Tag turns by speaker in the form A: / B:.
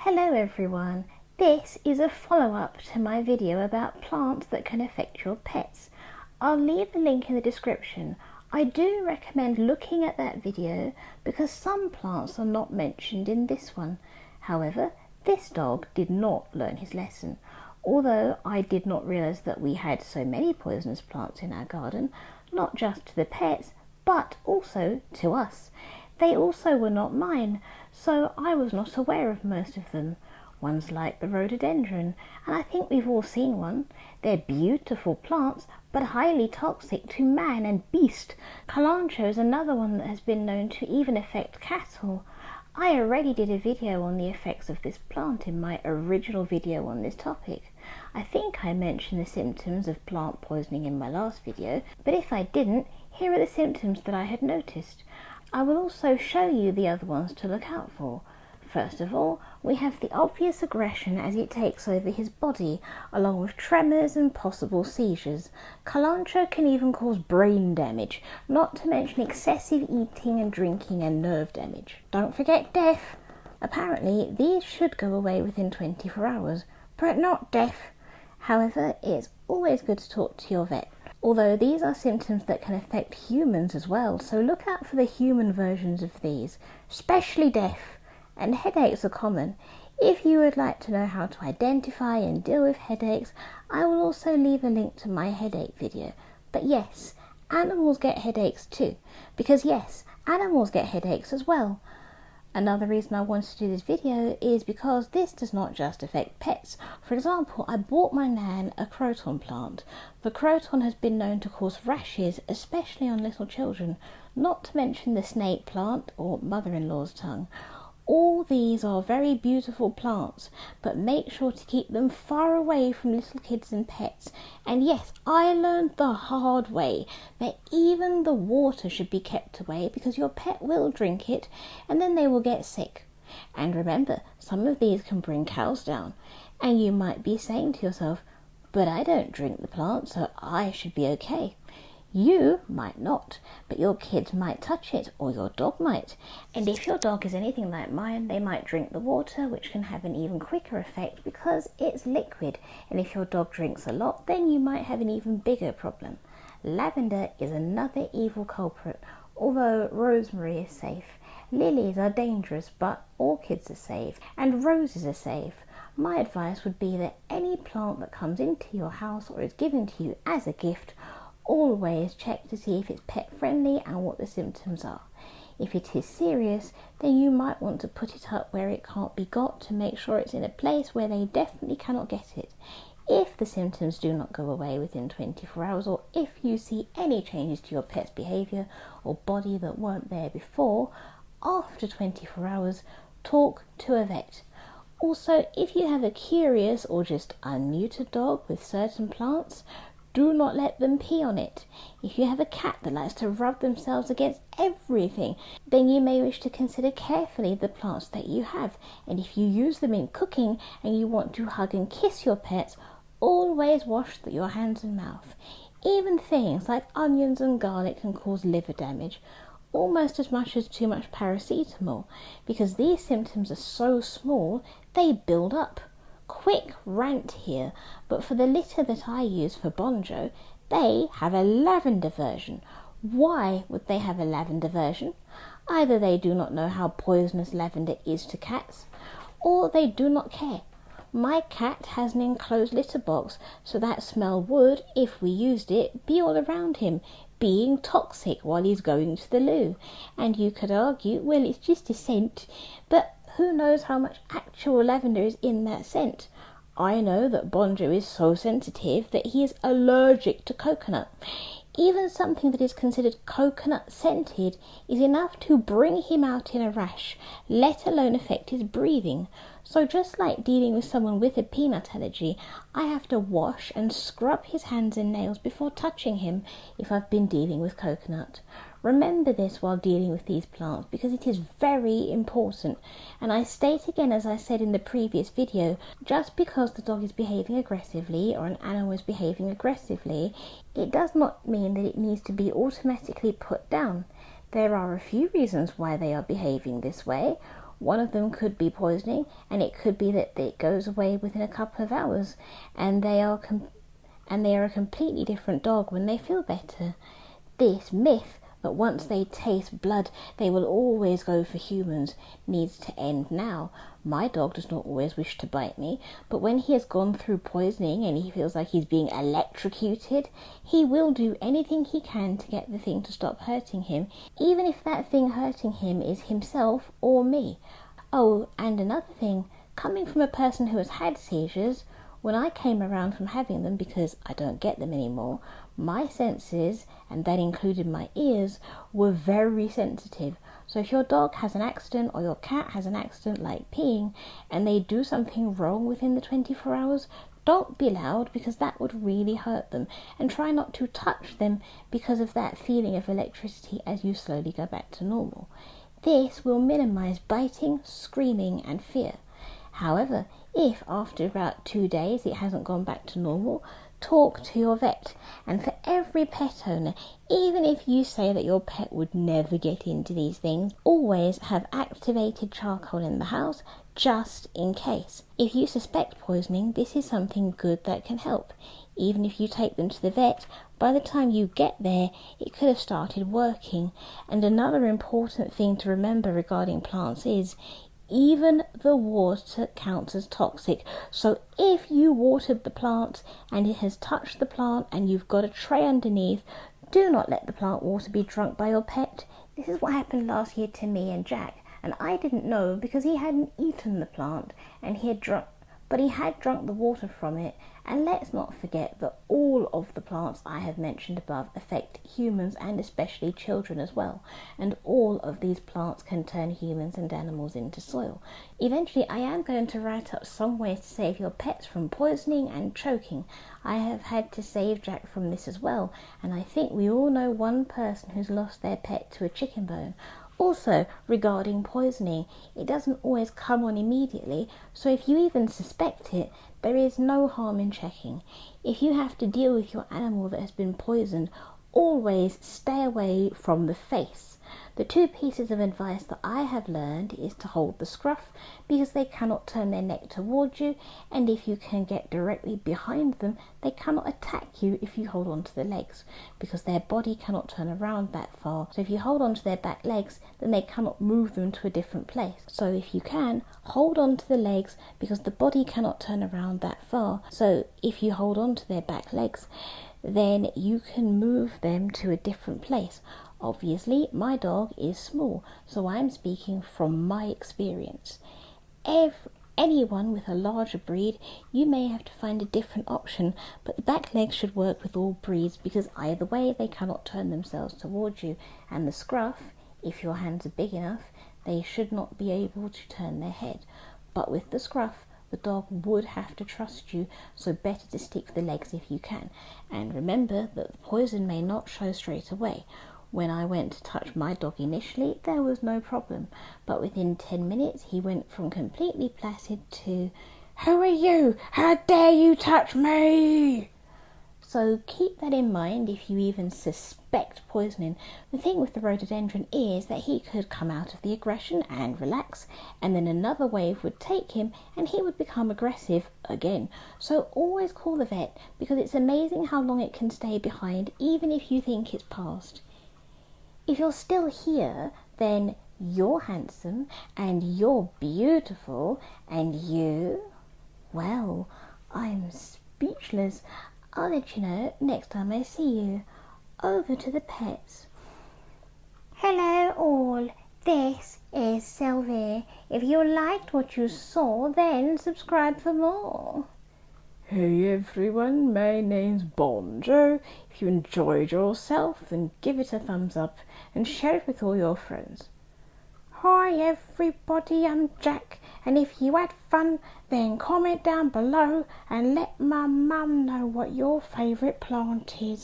A: Hello everyone, this is a follow-up to my video about plants that can affect your pets. I'll leave the link in the description. I do recommend looking at that video because some plants are not mentioned in this one. However, this dog did not learn his lesson. Although I did not realise that we had so many poisonous plants in our garden, not just to the pets, but also to us. They also were not mine, so I was not aware of most of them. One's like the rhododendron, and I think we've all seen one. They're beautiful plants, but highly toxic to man and beast. Kalanchoe is another one that has been known to even affect cattle. I already did a video on the effects of this plant in my original video on this topic. I think I mentioned the symptoms of plant poisoning in my last video, but if I didn't, here are the symptoms that I had noticed. I will also show you the other ones to look out for. First of all, we have the obvious aggression as it takes over his body, along with tremors and possible seizures. Kalanchoe can even cause brain damage, not to mention excessive eating and drinking and nerve damage. Don't forget death. Apparently, these should go away within 24 hours, but not death. However, it's always good to talk to your vet. Although these are symptoms that can affect humans as well, so look out for the human versions of these, especially death. And headaches are common. If you would like to know how to identify and deal with headaches, I will also leave a link to my headache video. But yes, animals get headaches too, because yes, animals get headaches as well. Another reason I wanted to do this video is because this does not just affect pets. For example, I bought my nan a croton plant. The croton has been known to cause rashes, especially on little children, not to mention the snake plant or mother-in-law's tongue. All these are very beautiful plants, but make sure to keep them far away from little kids and pets. And yes, I learned the hard way that even the water should be kept away because your pet will drink it and then they will get sick. And remember, some of these can bring cows down. And you might be saying to yourself, but I don't drink the plant, so I should be okay. You might not, but your kids might touch it, or your dog might. And if your dog is anything like mine, they might drink the water, which can have an even quicker effect because it's liquid. And if your dog drinks a lot, then you might have an even bigger problem. Lavender is another evil culprit, although rosemary is safe. Lilies are dangerous, but orchids are safe, and roses are safe. My advice would be that any plant that comes into your house or is given to you as a gift, always check to see if it's pet friendly and what the symptoms are. If it is serious, then you might want to put it up where it can't be got to make sure it's in a place where they definitely cannot get it. If the symptoms do not go away within 24 hours, or if you see any changes to your pet's behaviour or body that weren't there before, after 24 hours, talk to a vet. Also, if you have a curious or just unmuted dog with certain plants, do not let them pee on it. If you have a cat that likes to rub themselves against everything, then you may wish to consider carefully the plants that you have. And if you use them in cooking and you want to hug and kiss your pets, always wash your hands and mouth. Even things like onions and garlic can cause liver damage, almost as much as too much paracetamol, because these symptoms are so small, they build up. Quick rant here, but for the litter that I use for Bonjo, they have a lavender version. Why would they have a lavender version? Either they do not know how poisonous lavender is to cats, or they do not care. My cat has an enclosed litter box, so that smell would, if we used it, be all around him, being toxic while he's going to the loo. And you could argue, well, it's just a scent, but who knows how much actual lavender is in that scent? I know that Bonjo is so sensitive that he is allergic to coconut. Even something that is considered coconut scented is enough to bring him out in a rash, let alone affect his breathing. So just like dealing with someone with a peanut allergy, I have to wash and scrub his hands and nails before touching him if I've been dealing with coconut. Remember this while dealing with these plants because it is very important. And I state again, as I said in the previous video, just because the dog is behaving aggressively or an animal is behaving aggressively, it does not mean that it needs to be automatically put down. There are a few reasons why they are behaving this way. One of them could be poisoning, and it could be that it goes away within a couple of hours, and they are a completely different dog when they feel better. This myth that once they taste blood they will always go for humans needs to end now. My dog does not always wish to bite me, but when he has gone through poisoning and he feels like he's being electrocuted, he will do anything he can to get the thing to stop hurting him, even if that thing hurting him is himself or me. Oh, and another thing, coming from a person who has had seizures, when I came around from having them, because I don't get them anymore, my senses, and that included my ears, were very sensitive. So if your dog has an accident or your cat has an accident like peeing and they do something wrong within the 24 hours, don't be loud, because that would really hurt them, and try not to touch them because of that feeling of electricity as you slowly go back to normal. This will minimize biting, screaming and fear. However, if after about 2 days it hasn't gone back to normal, talk to your vet. And for every pet owner, even if you say that your pet would never get into these things, always have activated charcoal in the house just in case. If you suspect poisoning, this is something good that can help. Even if you take them to the vet, by the time you get there, it could have started working. And another important thing to remember regarding plants is even the water counts as toxic. So if you watered the plant and it has touched the plant and you've got a tray underneath, do not let the plant water be drunk by your pet. This is what happened last year to me and Jack, and I didn't know because he hadn't eaten the plant and he had drunk the water from it. And let's not forget that all of the plants I have mentioned above affect humans and especially children as well. And all of these plants can turn humans and animals into soil. Eventually, I am going to write up some ways to save your pets from poisoning and choking. I have had to save Jack from this as well, and I think we all know one person who's lost their pet to a chicken bone. Also, regarding poisoning, it doesn't always come on immediately, so if you even suspect it, there is no harm in checking. If you have to deal with your animal that has been poisoned, always stay away from the face. The 2 pieces of advice that I have learned is to hold the scruff, because they cannot turn their neck towards you, and if you can get directly behind them, they cannot attack you if you hold on to the legs, because their body cannot turn around that far. So if you hold on to their back legs, then they cannot move them to a different place. So if you can, hold on to the legs, because the body cannot turn around that far. So if you hold on to their back legs, then you can move them to a different place. Obviously, my dog is small, so I'm speaking from my experience. Anyone with a larger breed, you may have to find a different option, but the back legs should work with all breeds, because either way they cannot turn themselves towards you. And the scruff, if your hands are big enough, they should not be able to turn their head. But with the scruff, the dog would have to trust you, so better to stick with the legs if you can. And remember that the poison may not show straight away. When I went to touch my dog initially, there was no problem, but within 10 minutes he went from completely placid to, "Who are you? How dare you touch me?" So keep that in mind if you even suspect poisoning. The thing with the rhododendron is that he could come out of the aggression and relax, and then another wave would take him and he would become aggressive again. So always call the vet, because it's amazing how long it can stay behind even if you think it's past. If you're still here, then you're handsome and you're beautiful, and you, well, I'm speechless. I'll let you know next time I see you. Over to the pets. Hello all, this is Sylvie. If you liked what you saw, then subscribe for more. Hey everyone, my name's Bonjo. If you enjoyed yourself, then give it a thumbs up and share it with all your friends. Hi everybody, I'm Jack, and if you had fun, then comment down below and let my mum know what your favourite plant is.